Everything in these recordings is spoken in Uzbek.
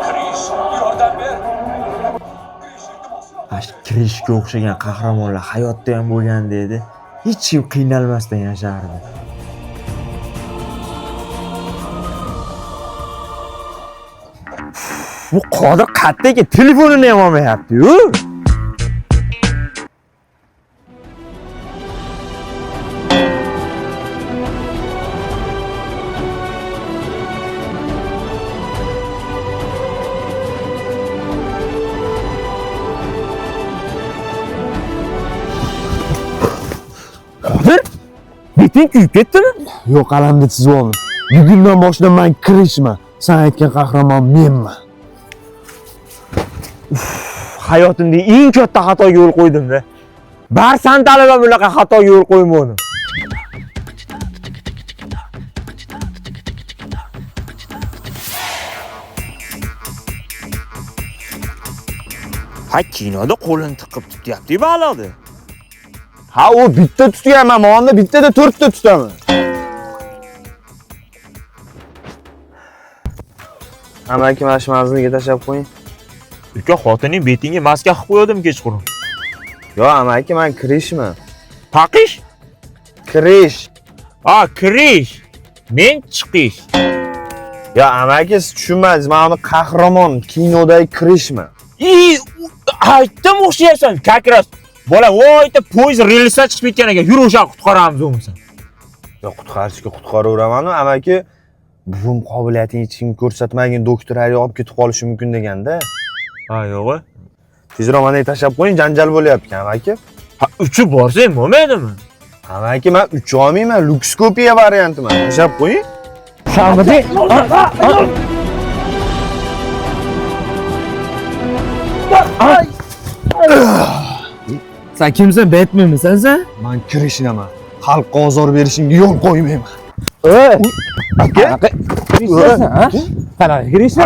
Krish, yordam ber. Krishga o'xshagan qahramonlar hayotda ham bo'lganda edi. Hech kim qiynalmasdan yashardi. Bu Qodir qattaki telefonini ham olmayapti-yu. Qodir, beting kuyib ketdimi? Yo'q, qalamni chizib oldim. Bugundan boshlab men Krishman. Sen aytgan qahramon menman. Hayotimda eng katta xatoga yo'l qo'ydim-da. Barsan talaba bunaqa xatoga yo'l qo'ymadim. Ha, kinoda qo'lini tiqib tutyapti baloqda. Ha, u bitta tutganman, manda bittada 4 ta tutaman. Amaki mana shu mazmuniga tashlab qo'ying. Uka, xotining betingga maska qilib qo'ydim kechqurun. Yo, amaki, men Krishman. Taqish? Krish. Krish. Men chiqish. Ya amaki, siz tushunmadingiz. Men uni qahramon kinodagi Krishman. Aytdim o'xshaysan, kakras. Bola, voyda poyez relsdan chiqib ketgan ekan. Yur o'sha qutqaramiz o'msan. Yo, qutqarishga qutqaraveraman-ku, amaki. Buvim qobiliyatini hech kim ko'rsatmagan doktor hali olib ketib qolishi mumkin deganda. Ha, yo'q. Tezroq mana tashlab qo'ying, janjal bo'lyapti, amaki. Ha, uchi borsa bo'lmaydimi? Amaki, men 3 olmayman, lukskopiya variantiman. Tashlab qo'ying. Shamidi. Sen kimsan, Batmanmisan sen? Men Krishnaman. Xalqqa ozor berishingga yo'l qo'ymayman. Aka, Krishnasan, ha? Qanaqa Krishna?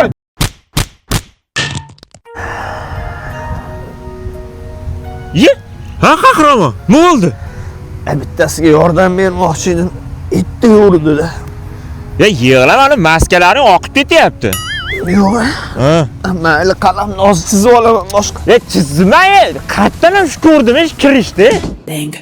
Ha, qahramon, nima bo'ldi? Bittasiga yordam bermoqchi edim. Itda yo'rdi-da. Ya, yig'lamani maskalaring oqib ketyapti. Yo'q. Ha. Mayli, qalamni hozir chizib olaman boshqa. Chizmay, qayerdan ham shu ko'rdim, kirishdi. Bang.